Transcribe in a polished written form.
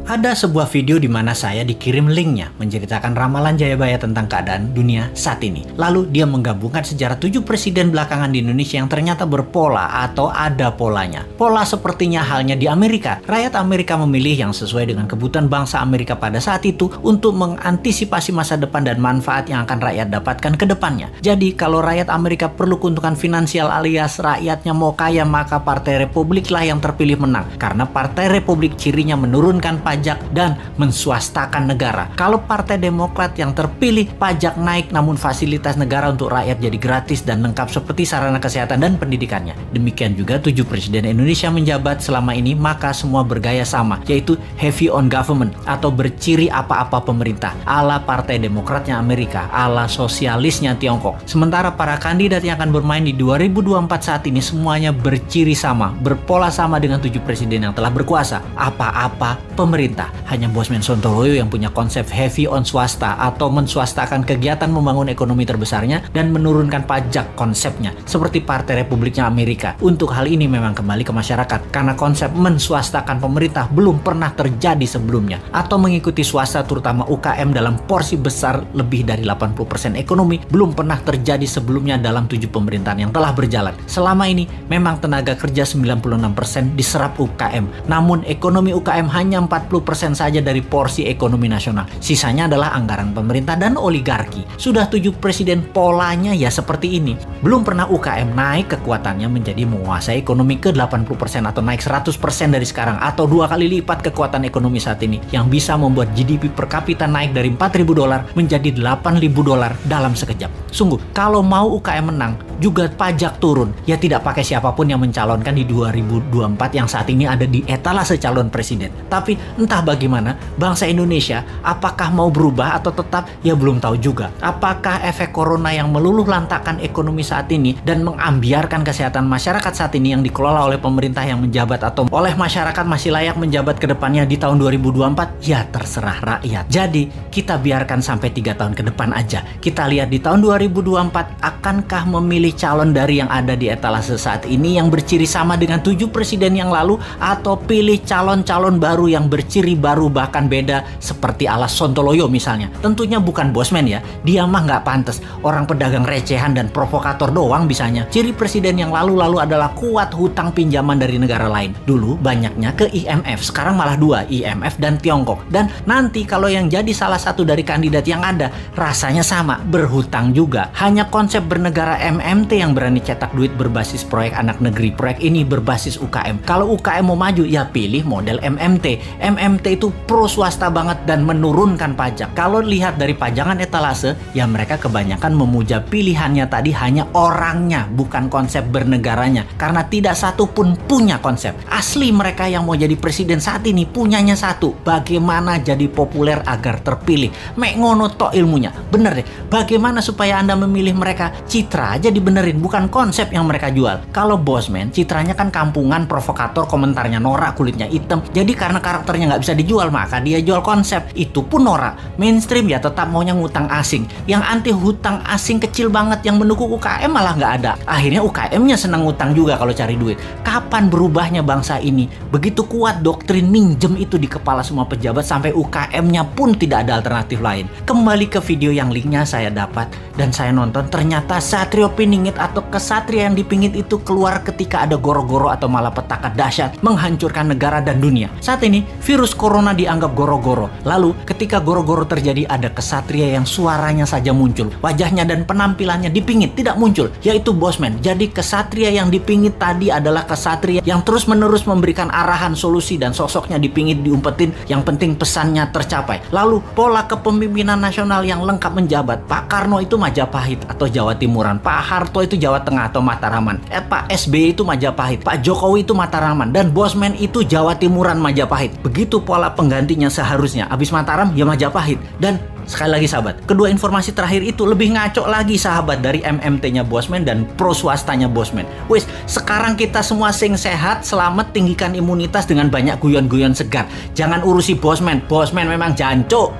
Ada sebuah video di mana saya dikirim linknya menceritakan ramalan Jayabaya tentang keadaan dunia saat ini. Lalu dia menggabungkan sejarah 7 presiden belakangan di Indonesia yang ternyata berpola atau ada polanya. Pola sepertinya halnya di Amerika. Rakyat Amerika memilih yang sesuai dengan kebutuhan bangsa Amerika pada saat itu untuk mengantisipasi masa depan dan manfaat yang akan rakyat dapatkan ke depannya. Jadi kalau rakyat Amerika perlu keuntungan finansial alias rakyatnya mau kaya, maka Partai Republik lah yang terpilih menang. Karena Partai Republik cirinya menurunkan pajak dan menswastakan negara. Kalau Partai Demokrat yang terpilih, pajak naik namun fasilitas negara untuk rakyat jadi gratis dan lengkap seperti sarana kesehatan dan pendidikannya. Demikian juga 7 presiden Indonesia menjabat selama ini, maka semua bergaya sama, yaitu heavy on government atau berciri apa-apa pemerintah, ala Partai Demokratnya Amerika, ala sosialisnya Tiongkok. Sementara para kandidat yang akan bermain di 2024 saat ini semuanya berciri sama, berpola sama dengan 7 presiden yang telah berkuasa, apa-apa pemerintah. Hanya Bosman Sontoloyo yang punya konsep heavy on swasta atau menswastakan kegiatan membangun ekonomi terbesarnya dan menurunkan pajak konsepnya seperti Partai Republiknya Amerika. Untuk hal ini memang kembali ke masyarakat karena konsep menswastakan pemerintah belum pernah terjadi sebelumnya, atau mengikuti swasta terutama UKM dalam porsi besar lebih dari 80% ekonomi belum pernah terjadi sebelumnya dalam 7 pemerintahan yang telah berjalan. Selama ini memang tenaga kerja 96% diserap UKM, namun ekonomi UKM hanya 40% saja dari porsi ekonomi nasional. Sisanya adalah anggaran pemerintah dan oligarki. Sudah 7 presiden polanya ya seperti ini. Belum pernah UKM naik kekuatannya menjadi menguasai ekonomi ke 80% atau naik 100% dari sekarang, atau 2 kali lipat kekuatan ekonomi saat ini yang bisa membuat GDP per kapita naik dari $4.000 menjadi $8.000 dalam sekejap. Sungguh, kalau mau UKM menang, juga pajak turun. Ya tidak pakai siapapun yang mencalonkan di 2024 yang saat ini ada di etalase calon presiden. Tapi entah bagaimana, bangsa Indonesia apakah mau berubah atau tetap, ya belum tahu juga. Apakah efek corona yang meluluh lantakan ekonomi saat ini dan mengambiarkan kesehatan masyarakat saat ini yang dikelola oleh pemerintah yang menjabat atau oleh masyarakat masih layak menjabat ke depannya di tahun 2024? Ya terserah rakyat. Jadi kita biarkan sampai 3 tahun ke depan aja. Kita lihat di tahun 2024 akankah memilih calon dari yang ada di etalase saat ini yang berciri sama dengan 7 presiden yang lalu, atau pilih calon-calon baru yang berciri baru bahkan beda seperti ala Sontoloyo misalnya. Tentunya bukan Bosman ya, dia mah nggak pantas, orang pedagang recehan dan provokator doang bisanya. Ciri presiden yang lalu-lalu adalah kuat hutang pinjaman dari negara lain. Dulu banyaknya ke IMF, sekarang malah 2, IMF dan Tiongkok. Dan nanti kalau yang jadi salah satu dari kandidat yang ada, rasanya sama, berhutang juga. Hanya konsep bernegara MMT yang berani cetak duit berbasis proyek anak negeri. Proyek ini berbasis UKM. Kalau UKM mau maju, ya pilih model MMT. MMT itu pro swasta banget dan menurunkan pajak. Kalau lihat dari pajangan etalase, ya mereka kebanyakan memuja pilihannya tadi hanya orangnya, bukan konsep bernegaranya. Karena tidak satu pun punya konsep. Asli mereka yang mau jadi presiden saat ini punyanya satu, bagaimana jadi populer agar terpilih. Mek ngono tok ilmunya. Bener deh, bagaimana supaya Anda memilih mereka? Citra aja dibenerin, bukan konsep yang mereka jual. Kalau Bosman, citranya kan kampungan, provokator, komentarnya norak, kulitnya hitam. Jadi karena karakternya nggak bisa dijual, maka dia jual konsep. Itu pun norak. Mainstream ya tetap maunya ngutang asing. Yang anti hutang asing kecil banget yang mendukung UKM malah nggak ada. Akhirnya UKM-nya senang ngutang juga kalau cari duit. Kapan berubahnya bangsa ini? Begitu kuat doktrin minjem itu di kepala semua pejabat sampai UKM-nya pun tidak ada alternatif lain. Kembali ke video yang linknya saya dapat dan saya nonton, ternyata Satrio Piningit atau kesatria yang dipingit itu keluar ketika ada goro-goro atau malapetaka dahsyat menghancurkan negara dan dunia. Saat ini virus corona dianggap goro-goro. Lalu ketika goro-goro terjadi, ada kesatria yang suaranya saja muncul, wajahnya dan penampilannya dipingit tidak muncul, yaitu Bosman. Jadi kesatria yang dipingit tadi adalah kesatria yang terus-menerus memberikan arahan, solusi, dan sosoknya dipingit, diumpetin, yang penting pesannya tercapai. Lalu pola kepemimpinan nasional yang lengkap menjabat. Pak Karno itu Majapahit atau Jawa Timuran, Pak Harto itu Jawa Tengah atau Mataraman, Pak SBY itu Majapahit, Pak Jokowi itu Mataraman, dan Bosman itu Jawa Timuran Majapahit. Begitu pola penggantinya seharusnya. Abis Mataram ya Majapahit. Dan sekali lagi sahabat, kedua informasi terakhir itu lebih ngaco lagi sahabat dari MMT-nya Bosman dan pro swastanya Bosman. Wis, sekarang kita semua sing sehat, selamat, tinggikan imunitas dengan banyak guyon-guyon segar. Jangan urusi Bosman. Bosman memang jancuk.